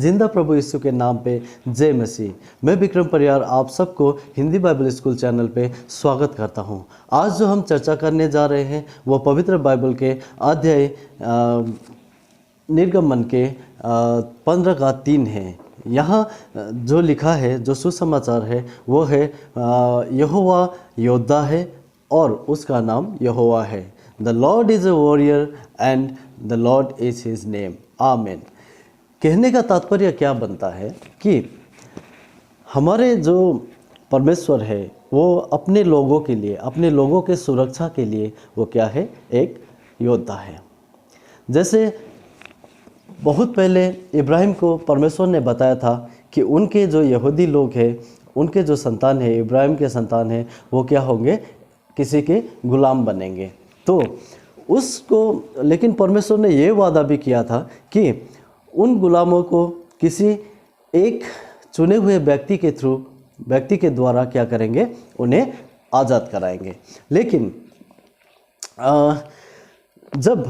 जिंदा प्रभु यीशु के नाम पे जय मसीह। मैं विक्रम परियार आप सबको हिंदी बाइबल स्कूल चैनल पे स्वागत करता हूं। आज जो हम चर्चा करने जा रहे हैं वो पवित्र बाइबल के अध्याय निर्गमन के 15 का 3 है। यहाँ जो लिखा है, जो सुसमाचार है वो है यहोवा योद्धा है और उसका नाम यहोवा है। The Lord is a warrior and the Lord is his name. आमीन। कहने का तात्पर्य क्या बनता है कि हमारे जो परमेश्वर है वो अपने लोगों के लिए, अपने लोगों के सुरक्षा के लिए वो क्या है, एक योद्धा है। जैसे बहुत पहले इब्राहिम को परमेश्वर ने बताया था कि उनके जो यहूदी लोग हैं, उनके जो संतान है, इब्राहिम के संतान है, वो क्या होंगे, किसी के गुलाम बनेंगे। तो उसको, लेकिन परमेश्वर ने ये वादा भी किया था कि उन गुलामों को किसी एक चुने हुए व्यक्ति के द्वारा क्या करेंगे, उन्हें आज़ाद कराएंगे। लेकिन जब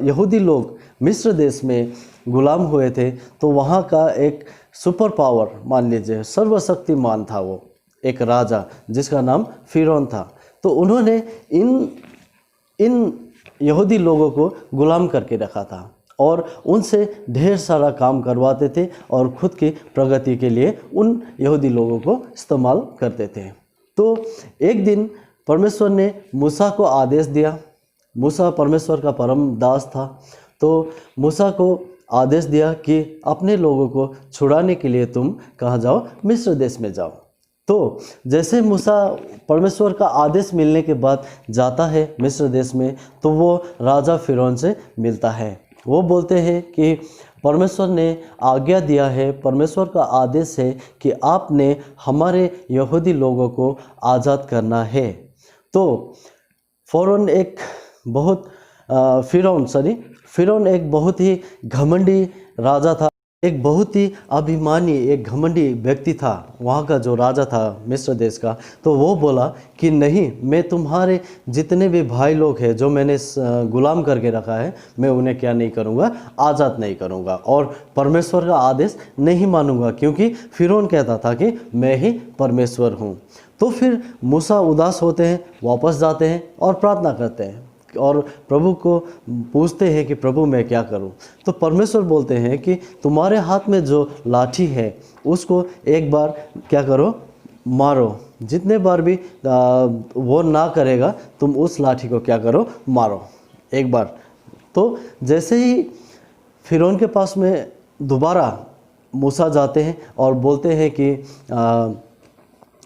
यहूदी लोग मिस्र देश में गुलाम हुए थे तो वहाँ का एक सुपर पावर, मान लीजिए सर्वशक्तिमान था वो एक राजा जिसका नाम फिरौन था। तो उन्होंने इन यहूदी लोगों को गुलाम करके रखा था और उनसे ढेर सारा काम करवाते थे और ख़ुद की प्रगति के लिए उन यहूदी लोगों को इस्तेमाल करते थे। तो एक दिन परमेश्वर ने मूसा को आदेश दिया। मूसा परमेश्वर का परम दास था। तो मूसा को आदेश दिया कि अपने लोगों को छुड़ाने के लिए तुम कहाँ जाओ, मिस्र देश में जाओ। तो जैसे मूसा परमेश्वर का आदेश मिलने के बाद जाता है मिस्र देश में, तो वो राजा फिरौन से मिलता है। वो बोलते हैं कि परमेश्वर ने आज्ञा दिया है, परमेश्वर का आदेश है कि आपने हमारे यहूदी लोगों को आज़ाद करना है। तो फिरौन एक बहुत ही घमंडी राजा था, एक बहुत ही अभिमानी, एक घमंडी व्यक्ति था वहाँ का जो राजा था मिस्र देश का। तो वो बोला कि नहीं, मैं तुम्हारे जितने भी भाई लोग हैं जो मैंने गुलाम करके रखा है, मैं उन्हें क्या नहीं करूँगा, आज़ाद नहीं करूँगा और परमेश्वर का आदेश नहीं मानूंगा, क्योंकि फिरौन कहता था कि मैं ही परमेश्वर हूँ। तो फिर मूसा उदास होते हैं, वापस जाते हैं और प्रार्थना करते हैं और प्रभु को पूछते हैं कि प्रभु मैं क्या करूं। तो परमेश्वर बोलते हैं कि तुम्हारे हाथ में जो लाठी है उसको एक बार क्या करो, मारो। जितने बार भी वो ना करेगा, तुम उस लाठी को क्या करो, मारो एक बार। तो जैसे ही फिरौन के पास में दोबारा मूसा जाते हैं और बोलते हैं कि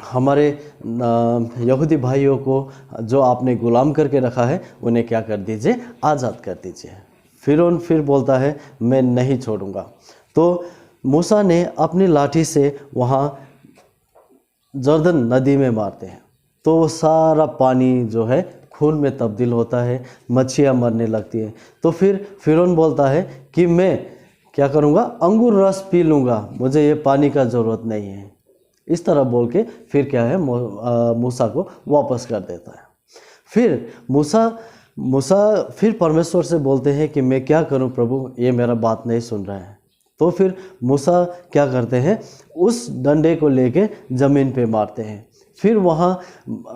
हमारे यहूदी भाइयों को जो आपने गुलाम करके रखा है उन्हें क्या कर दीजिए, आज़ाद कर दीजिए। फिरौन फिर बोलता है मैं नहीं छोड़ूंगा। तो मूसा ने अपनी लाठी से वहाँ जर्दन नदी में मारते हैं। तो वो सारा पानी जो है खून में तब्दील होता है, मच्छियाँ मरने लगती हैं। तो फिर फिरौन बोलता है कि मैं क्या करूँगा, अंगूर रस पी लूँगा, मुझे ये पानी का ज़रूरत नहीं है। इस तरह बोल के फिर क्या है, मूसा को वापस कर देता है। फिर मूसा फिर परमेश्वर से बोलते हैं कि मैं क्या करूं प्रभु, ये मेरा बात नहीं सुन रहा है। तो फिर मूसा क्या करते हैं, उस डंडे को लेके ज़मीन पे मारते हैं। फिर वहाँ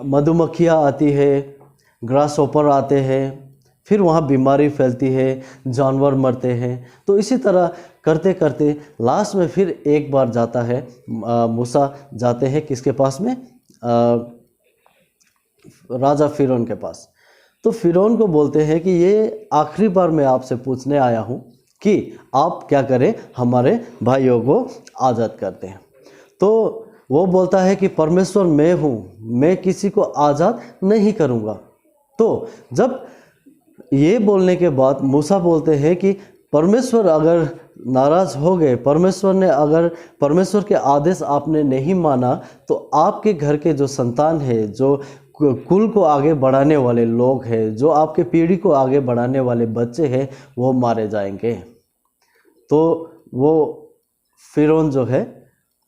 मधुमक्खियाँ आती है, ग्रास होपर आते हैं, फिर वहाँ बीमारी फैलती है, जानवर मरते हैं। तो इसी तरह करते करते लास्ट में फिर एक बार जाता है, मूसा जाते हैं किसके पास में, राजा फिरौन के पास। तो फिरौन को बोलते हैं कि ये आखिरी बार मैं आपसे पूछने आया हूँ कि आप क्या करें, हमारे भाइयों को आज़ाद करते हैं। तो वो बोलता है कि परमेश्वर मैं हूँ, मैं किसी को आज़ाद नहीं करूँगा। तो जब ये बोलने के बाद मूसा बोलते हैं कि परमेश्वर अगर नाराज़ हो गए, परमेश्वर के आदेश आपने नहीं माना, तो आपके घर के जो संतान है, जो कुल को आगे बढ़ाने वाले लोग हैं, जो आपके पीढ़ी को आगे बढ़ाने वाले बच्चे हैं, वो मारे जाएंगे। तो वो फिरौन जो है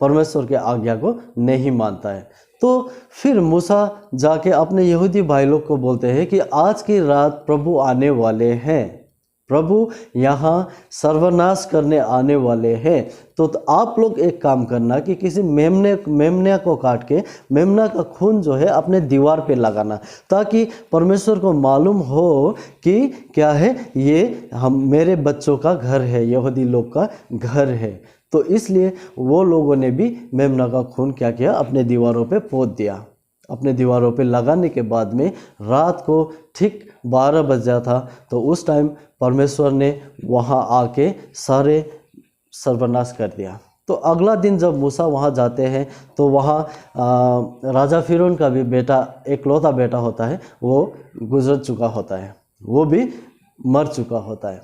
परमेश्वर के आज्ञा को नहीं मानता है। तो फिर मूसा जाके अपने यहूदी भाई लोग को बोलते हैं कि आज की रात प्रभु आने वाले हैं, प्रभु यहाँ सर्वनाश करने आने वाले हैं। तो आप लोग एक काम करना कि किसी मेमने को काट के मेमना का खून जो है अपने दीवार पे लगाना, ताकि परमेश्वर को मालूम हो कि क्या है, ये हम मेरे बच्चों का घर है, यहूदी लोग का घर है। तो इसलिए वो लोगों ने भी मेमना का खून क्या किया, अपने दीवारों पे पोत दिया। अपने दीवारों पे लगाने के बाद में रात को ठीक 12 बज गया था, तो उस टाइम परमेश्वर ने वहाँ आके सारे सर्वनाश कर दिया। तो अगला दिन जब मूसा वहाँ जाते हैं तो वहाँ राजा फिरौन का भी बेटा, एकलौता बेटा होता है, वो गुजर चुका होता है, वो भी मर चुका होता है।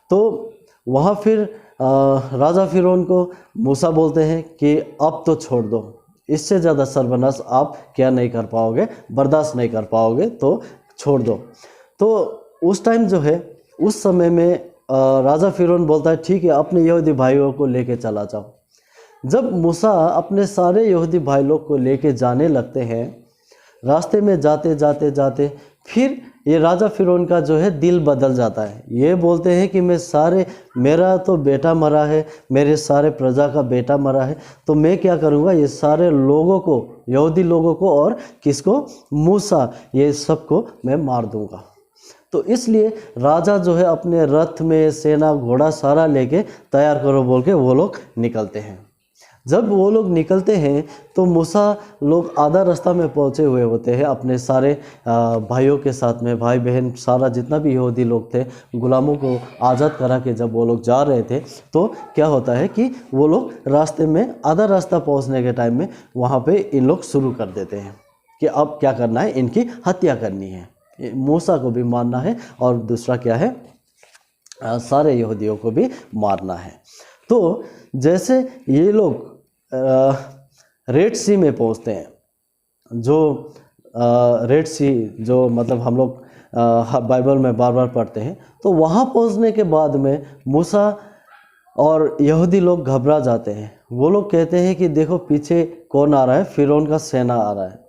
तो वहाँ फिर राजा फिरौन को मूसा बोलते हैं कि अब तो छोड़ दो, इससे ज़्यादा सर्वनाश आप क्या नहीं कर पाओगे, बर्दाश्त नहीं कर पाओगे, तो छोड़ दो। तो उस टाइम जो है, उस समय में राजा फिरौन बोलता है ठीक है, अपने यहूदी भाइयों को लेके चला जाओ। जब मूसा अपने सारे यहूदी भाई लोग को लेके जाने लगते हैं, रास्ते में जाते जाते जाते फिर ये राजा फिरौन का जो है दिल बदल जाता है। ये बोलते हैं कि मेरा तो बेटा मरा है, मेरे सारे प्रजा का बेटा मरा है, तो मैं क्या करूँगा, ये सारे लोगों को, यहूदी लोगों को और किसको, मूसा, ये सबको मैं मार दूँगा। तो इसलिए राजा जो है अपने रथ में सेना घोड़ा सारा लेके तैयार करो बोल के वो लोग निकलते हैं। जब वो लोग निकलते हैं तो मूसा लोग आधा रास्ता में पहुंचे हुए होते हैं अपने सारे भाइयों के साथ में, भाई बहन सारा जितना भी यहूदी लोग थे, गुलामों को आज़ाद करा के जब वो लोग जा रहे थे, तो क्या होता है कि वो लोग रास्ते में आधा रास्ता पहुंचने के टाइम में वहाँ पे इन लोग शुरू कर देते हैं कि अब क्या करना है, इनकी हत्या करनी है, मूसा को भी मारना है और दूसरा क्या है, सारे यहूदियों को भी मारना है। तो जैसे ये लोग रेड सी में पहुंचते हैं, जो रेड सी जो मतलब हम लोग बाइबल में बार बार पढ़ते हैं, तो वहाँ पहुंचने के बाद में मूसा और यहूदी लोग घबरा जाते हैं। वो लोग कहते हैं कि देखो पीछे कौन आ रहा है, फिरौन का सेना आ रहा है,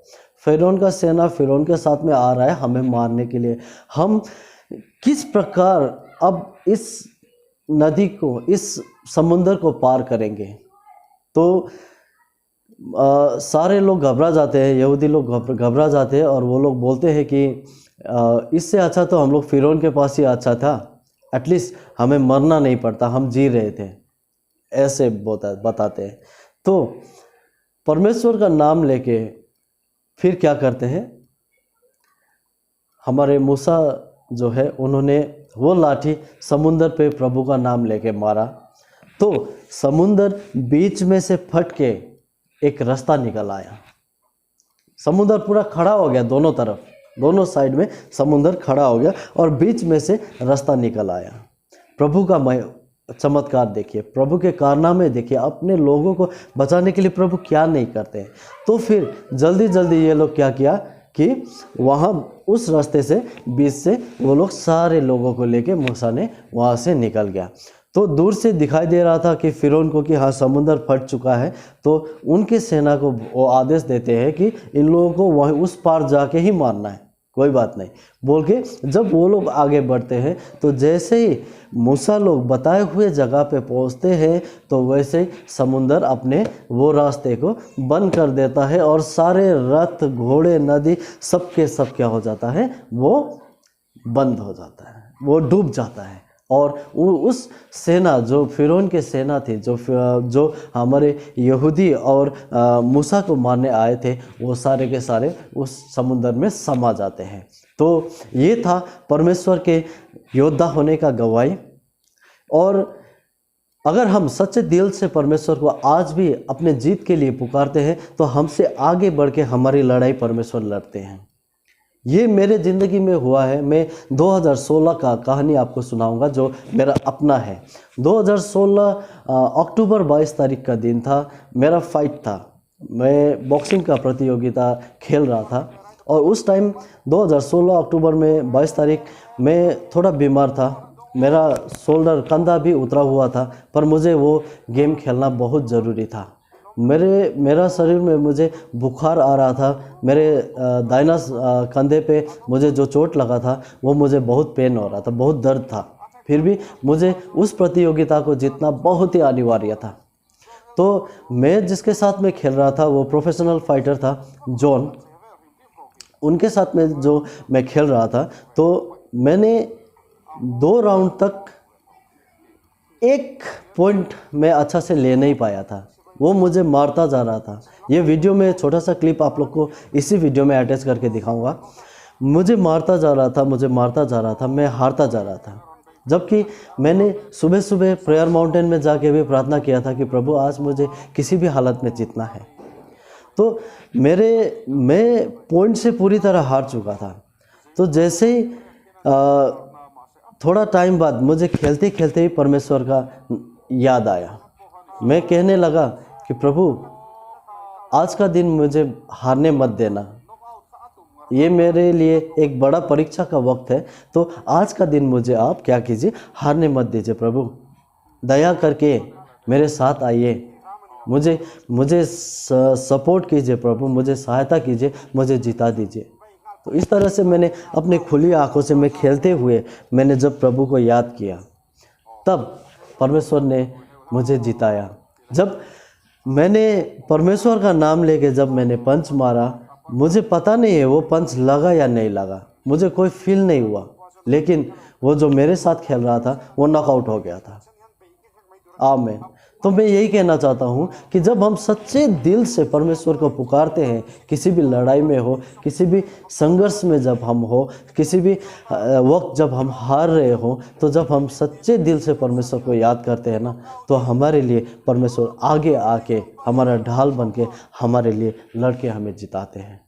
फिरौन का सेना फिरौन के साथ में आ रहा है हमें मारने के लिए। हम किस प्रकार अब इस नदी को, इस समुंदर को पार करेंगे। तो सारे लोग घबरा जाते हैं, यहूदी लोग घबरा जाते हैं और वो लोग बोलते हैं कि इससे अच्छा तो हम लोग फिरौन के पास ही अच्छा था, एटलीस्ट हमें मरना नहीं पड़ता, हम जी रहे थे, ऐसे बताते हैं। तो परमेश्वर का नाम लेके फिर क्या करते हैं, हमारे मूसा जो है उन्होंने वो लाठी समुंदर पे प्रभु का नाम लेके मारा, तो समुंदर बीच में से फट के एक रास्ता निकल आया। समुंदर पूरा खड़ा हो गया, दोनों तरफ, दोनों साइड में समुंदर खड़ा हो गया और बीच में से रास्ता निकल आया। प्रभु का चमत्कार देखिए, प्रभु के कारनामे देखिए, अपने लोगों को बचाने के लिए प्रभु क्या नहीं करते हैं। तो फिर जल्दी जल्दी ये लोग क्या किया कि वहाँ उस रास्ते से बीच से वो लोग सारे लोगों को लेके मूसा ने वहाँ से निकल गया। तो दूर से दिखाई दे रहा था कि फिरौन को कि हाँ समुंदर फट चुका है, तो उनके सेना को वो आदेश देते हैं कि इन लोगों को वहीं उस पार जाके ही मारना है, कोई बात नहीं बोल के जब वो लोग आगे बढ़ते हैं, तो जैसे ही मूसा लोग बताए हुए जगह पे पहुंचते हैं, तो वैसे ही समुंदर अपने वो रास्ते को बंद कर देता है और सारे रथ घोड़े नदी सबके सब क्या हो जाता है, वो बंद हो जाता है, वो डूब जाता है। और उस सेना जो फिरौन के सेना थी, जो हमारे यहूदी और मूसा को मारने आए थे, वो सारे के सारे उस समुंदर में समा जाते हैं। तो ये था परमेश्वर के योद्धा होने का गवाही। और अगर हम सच्चे दिल से परमेश्वर को आज भी अपने जीत के लिए पुकारते हैं, तो हमसे आगे बढ़ के हमारी लड़ाई परमेश्वर लड़ते हैं। ये मेरे ज़िंदगी में हुआ है। मैं 2016 का कहानी आपको सुनाऊंगा जो मेरा अपना है। 2016 अक्टूबर 22 तारीख का दिन था, मेरा फाइट था, मैं बॉक्सिंग का प्रतियोगिता खेल रहा था। और उस टाइम 2016 अक्टूबर में 22 तारीख मैं थोड़ा बीमार था, मेरा शोल्डर कंधा भी उतरा हुआ था, पर मुझे वो गेम खेलना बहुत ज़रूरी था। मेरा शरीर में मुझे बुखार आ रहा था, मेरे दाहिना कंधे पे मुझे जो चोट लगा था वो मुझे बहुत पेन हो रहा था, बहुत दर्द था। फिर भी मुझे उस प्रतियोगिता को जीतना बहुत ही अनिवार्य था। तो मैं जिसके साथ में खेल रहा था वो प्रोफेशनल फाइटर था जॉन, उनके साथ में जो मैं खेल रहा था, तो मैंने 2 राउंड तक एक पॉइंट मैं अच्छा से ले नहीं पाया था। वो मुझे मारता जा रहा था। ये वीडियो में छोटा सा क्लिप आप लोग को इसी वीडियो में अटैच करके दिखाऊंगा। मुझे मारता जा रहा था, मुझे मारता जा रहा था, मैं हारता जा रहा था। जबकि मैंने सुबह सुबह प्रेयर माउंटेन में जाके भी प्रार्थना किया था कि प्रभु आज मुझे किसी भी हालत में जीतना है। तो मैं पॉइंट से पूरी तरह हार चुका था। तो जैसे ही थोड़ा टाइम बाद मुझे खेलते खेलते ही परमेश्वर का याद आया। मैं कहने लगा कि प्रभु आज का दिन मुझे हारने मत देना, ये मेरे लिए एक बड़ा परीक्षा का वक्त है। तो आज का दिन मुझे आप क्या कीजिए, हारने मत दीजिए प्रभु, दया करके मेरे साथ आइए, मुझे सपोर्ट कीजिए प्रभु, मुझे सहायता कीजिए, मुझे जिता दीजिए। तो इस तरह से मैंने अपने खुली आंखों से मैं खेलते हुए मैंने जब प्रभु को याद किया, तब परमेश्वर ने मुझे जिताया। जब मैंने परमेश्वर का नाम लेके जब मैंने पंच मारा, मुझे पता नहीं है वो पंच लगा या नहीं लगा, मुझे कोई फील नहीं हुआ, लेकिन वो जो मेरे साथ खेल रहा था वो नॉकआउट हो गया था। आमीन। तो मैं यही कहना चाहता हूँ कि जब हम सच्चे दिल से परमेश्वर को पुकारते हैं, किसी भी लड़ाई में हो, किसी भी संघर्ष में जब हम हो, किसी भी वक्त जब हम हार रहे हो, तो जब हम सच्चे दिल से परमेश्वर को याद करते हैं ना, तो हमारे लिए परमेश्वर आगे आके हमारा ढाल बन के हमारे लिए लड़के हमें जिताते हैं।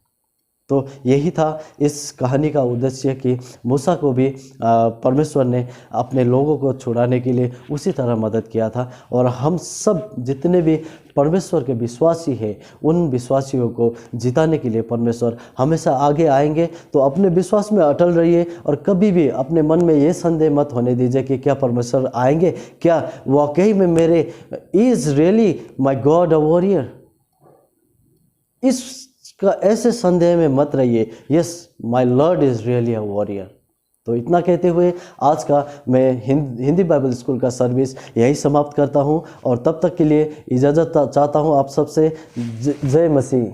तो यही था इस कहानी का उद्देश्य कि मूसा को भी परमेश्वर ने अपने लोगों को छुड़ाने के लिए उसी तरह मदद किया था। और हम सब जितने भी परमेश्वर के विश्वासी हैं, उन विश्वासियों को जिताने के लिए परमेश्वर हमेशा आगे आएंगे। तो अपने विश्वास में अटल रहिए और कभी भी अपने मन में ये संदेह मत होने दीजिए कि क्या परमेश्वर आएंगे, क्या वाकई में मेरे is really my God a warrior. इसका ऐसे संदेह में मत रहिए, yes my Lord is really a warrior. तो इतना कहते हुए आज का मैं हिंदी बाइबल स्कूल का सर्विस यही समाप्त करता हूँ और तब तक के लिए इजाज़त चाहता हूँ आप सबसे। जय मसीह।